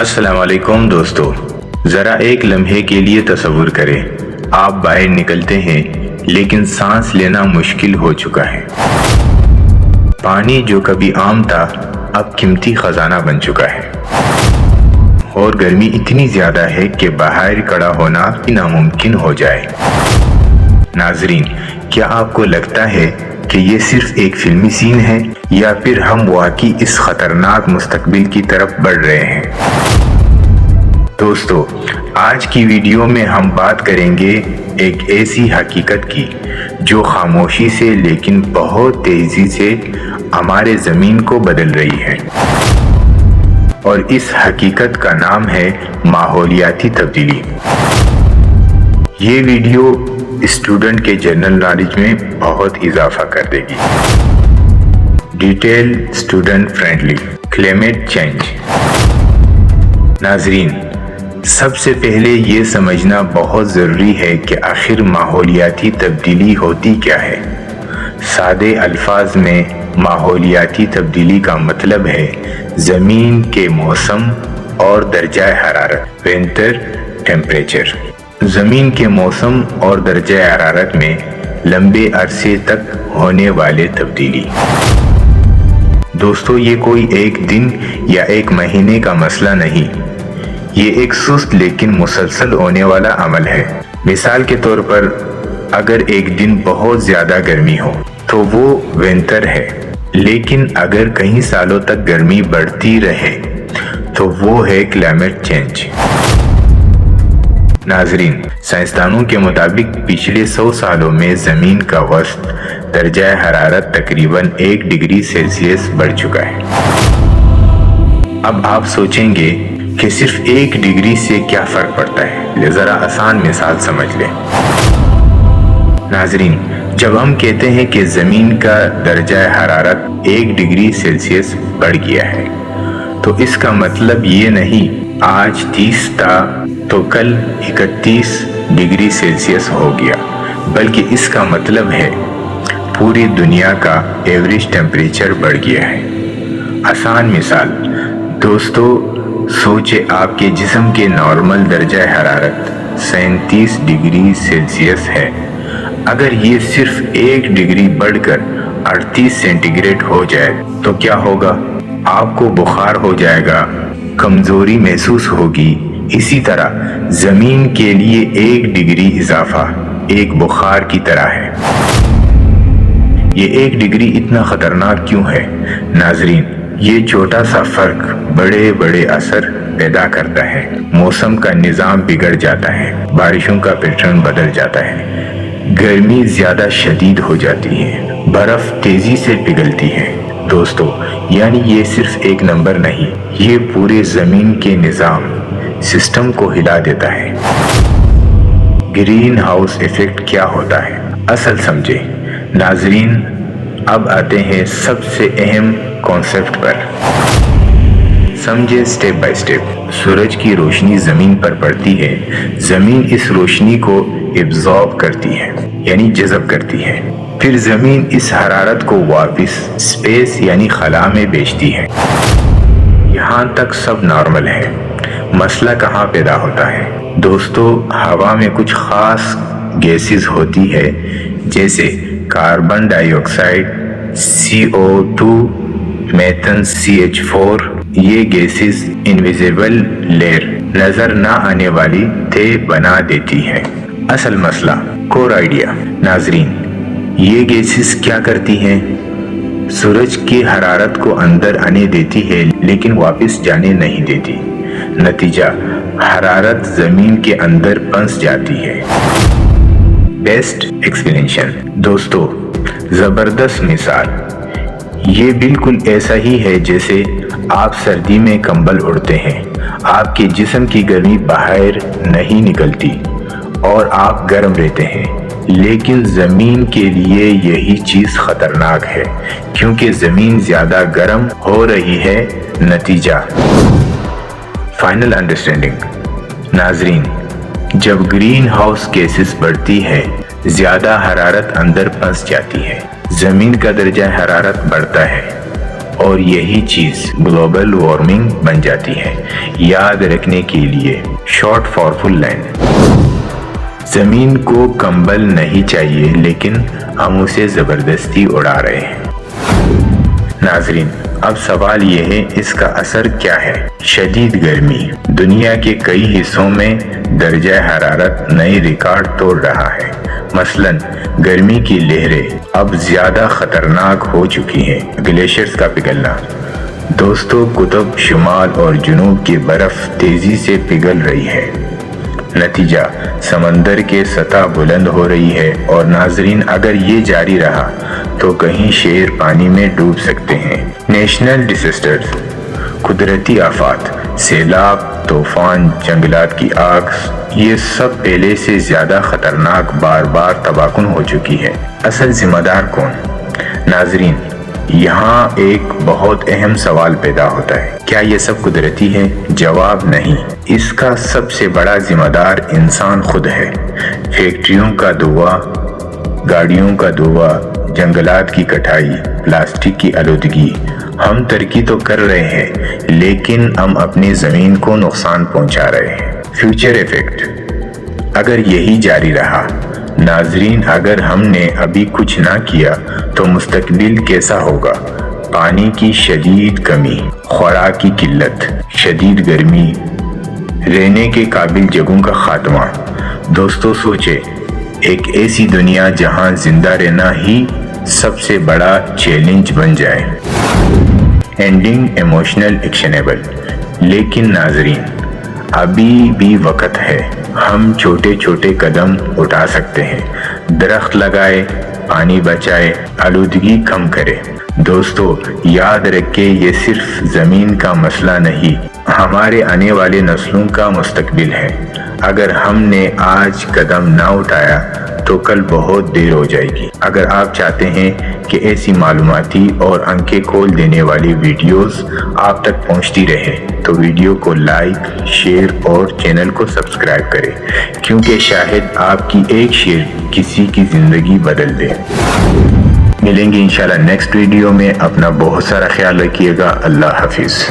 अस्सलाम वालेकुम दोस्तों, ज़रा एक लम्हे के लिए तसव्वुर करें, आप बाहर निकलते हैं लेकिन सांस लेना मुश्किल हो चुका है। पानी जो कभी आम था अब कीमती खजाना बन चुका है और गर्मी इतनी ज़्यादा है कि बाहर खड़ा होना नामुमकिन हो जाए। नाजरीन, क्या आपको लगता है कि ये सिर्फ एक फिल्मी सीन है या फिर हम वाकई इस खतरनाक मुस्तकबिल की तरफ बढ़ रहे हैं? दोस्तों, आज की वीडियो में हम बात करेंगे एक ऐसी हकीकत की जो खामोशी से लेकिन बहुत तेजी से हमारे ज़मीन को बदल रही है, और इस हकीकत का नाम है माहौलियाती तब्दीली। ये वीडियो स्टूडेंट के जनरल नॉलेज में बहुत इजाफा कर देगी। Detail student friendly climate change. नाजरीन, सबसे पहले ये समझना बहुत ज़रूरी है कि आखिर माहौलियाती तब्दीली होती क्या है। सादे अल्फाज में माहौलियाती तब्दीली का मतलब है ज़मीन के मौसम और दर्जा हरारत, विंटर टेम्परेचर। ज़मीन के मौसम और दर्जा हरारत में लंबे अरसे तक होने वाले तब्दीली। दोस्तों, ये कोई एक दिन या एक महीने का मसला नहीं, ये एक सुस्त लेकिन मुसलसल होने वाला अमल है। मिसाल के तौर पर, अगर एक दिन बहुत ज़्यादा गर्मी हो तो वो विंटर है, लेकिन अगर कई सालों तक गर्मी बढ़ती रहे तो वो है क्लाइमेट चेंज। नाजरीन, साइंसदानों के मुताबिक पिछले 100 सालों में ज़मीन का औसत दर्जा हरारत तकरीबन 1 डिग्री सेल्सियस बढ़ चुका है। अब आप सोचेंगे कि सिर्फ 1 डिग्री से क्या फ़र्क पड़ता है। ज़रा आसान मिसाल समझ लें। नाजरीन, जब हम कहते हैं कि ज़मीन का दर्जा हरारत 1 डिग्री सेल्सियस बढ़ गया है, तो इसका मतलब ये नहीं आज 30 था तो कल 31 डिग्री सेल्सियस हो गया, बल्कि इसका मतलब है पूरी दुनिया का एवरेज टेम्परेचर बढ़ गया है। आसान मिसाल, दोस्तों सोचे आपके जिस्म के नॉर्मल दर्जा हरारत 37 डिग्री सेल्सियस है। अगर ये सिर्फ 1 डिग्री बढ़कर 38 सेंटीग्रेड हो जाए तो क्या होगा? आपको बुखार हो जाएगा, कमजोरी महसूस होगी। इसी तरह जमीन के लिए 1 डिग्री इजाफा एक बुखार की तरह है। ये 1 डिग्री इतना खतरनाक क्यों है? नाजरीन, ये छोटा सा फर्क बड़े बड़े असर पैदा करता है। मौसम का निज़ाम बिगड़ जाता है, बारिशों का पैटर्न बदल जाता है, गर्मी ज्यादा शदीद हो जाती है, बर्फ तेजी से पिघलती है। दोस्तों, यानी ये सिर्फ एक नंबर नहीं, ये पूरे जमीन के निज़ाम सिस्टम को हिला देता है। ग्रीन हाउस इफेक्ट क्या होता है? असल समझे। नाजरीन, अब आते हैं सबसे अहम कॉन्सेप्ट पर। समझे स्टेप बाय स्टेप। सूरज की रोशनी जमीन पर पड़ती है, जमीन इस रोशनी को एब्जॉर्ब करती है यानी जज़ब करती है, फिर जमीन इस हरारत को वापस स्पेस यानी खला में भेजती है। यहाँ तक सब नॉर्मल है। मसला कहाँ पैदा होता है? दोस्तों, हवा में कुछ खास गैसेस होती है, जैसे कार्बन डाइऑक्साइड, CO2, मेथन CH4। ये गैसेस इनविजिबल लेयर, नजर ना आने वाली तह बना देती है। असल मसला, कोर आइडिया। नाजरीन, ये गैसेस क्या करती हैं? सूरज की हरारत को अंदर आने देती है लेकिन वापस जाने नहीं देती। नतीजा, हरारत जमीन के अंदर फंस जाती है। Best explanation. दोस्तों, जबरदस्त मिसाल, ये बिल्कुल ऐसा ही है जैसे आप सर्दी में कंबल ओढ़ते हैं, आपके जिस्म की गर्मी बाहर नहीं निकलती और आप गर्म रहते हैं, लेकिन जमीन के लिए यही चीज खतरनाक है क्योंकि जमीन ज्यादा गर्म हो रही है। नतीजा, फाइनल अंडरस्टैंडिंग। नाजरीन, जब ग्रीन हाउस गैसेस बढ़ती है, ज्यादा हरारत अंदर फंस जाती है, जमीन का दर्जा हरारत बढ़ता है اور یہی چیز گلوبل وارمنگ بن جاتی ہے۔ یاد رکھنے کے لیے شارٹ فار فل لائن، زمین کو کمبل نہیں چاہیے لیکن ہم اسے زبردستی اڑا رہے ہیں۔ ناظرین، اب سوال یہ ہے اس کا اثر کیا ہے؟ شدید گرمی دنیا کے کئی حصوں میں درجہ حرارت نئے ریکارڈ توڑ رہا ہے۔ مثلاً گرمی کی لہریں اب زیادہ خطرناک ہو چکی ہیں۔ گلیشیئرز کا پگھلنا، دوستو قطب شمال اور جنوب کی برف تیزی سے پگھل رہی ہے۔ نتیجہ سمندر کی سطح بلند ہو رہی ہے، اور ناظرین اگر یہ جاری رہا تو کہیں شیر پانی میں ڈوب سکتے ہیں۔ نیشنل ڈیزاسٹرز، قدرتی آفات، سیلاب، طوفان، جنگلات کی آگ، یہ سب پہلے سے زیادہ خطرناک بار بار تباہ کن ہو چکی ہے۔ اصل ذمہ دار کون؟ ناظرین، یہاں ایک بہت اہم سوال پیدا ہوتا ہے، کیا یہ سب قدرتی ہے؟ جواب نہیں، اس کا سب سے بڑا ذمہ دار انسان خود ہے۔ فیکٹریوں کا دھواں، گاڑیوں کا دھواں، جنگلات کی کٹائی، پلاسٹک کی آلودگی، ہم ترقی تو کر رہے ہیں لیکن ہم اپنی زمین کو نقصان پہنچا رہے ہیں۔ فیوچر ایفیکٹ، اگر یہی جاری رہا ناظرین، اگر ہم نے ابھی کچھ نہ کیا تو مستقبل کیسا ہوگا؟ پانی کی شدید کمی، خوراک کی قلت، شدید گرمی، رہنے کے قابل جگہوں کا خاتمہ۔ دوستو سوچے، ایک ایسی دنیا جہاں زندہ رہنا ہی سب سے بڑا چیلنج بن جائے۔ اینڈنگ ایموشنل ایکشنیبل، لیکن ناظرین ابھی بھی وقت ہے، ہم چھوٹے چھوٹے قدم اٹھا سکتے ہیں۔ درخت لگائے، پانی بچائے، آلودگی کم کرے۔ دوستو یاد رکھیں، یہ صرف زمین کا مسئلہ نہیں، ہمارے آنے والے نسلوں کا مستقبل ہے۔ اگر ہم نے آج قدم نہ اٹھایا تو کل بہت دیر ہو جائے گی۔ اگر آپ چاہتے ہیں کہ ایسی معلوماتی اور آنکھیں کھول دینے والی ویڈیوز آپ تک پہنچتی رہے تو ویڈیو کو لائک، شیئر اور چینل کو سبسکرائب کریں، کیونکہ شاید آپ کی ایک شیئر کسی کی زندگی بدل دے۔ ملیں گے انشاءاللہ نیکسٹ ویڈیو میں۔ اپنا بہت سارا خیال رکھیے گا۔ اللہ حافظ۔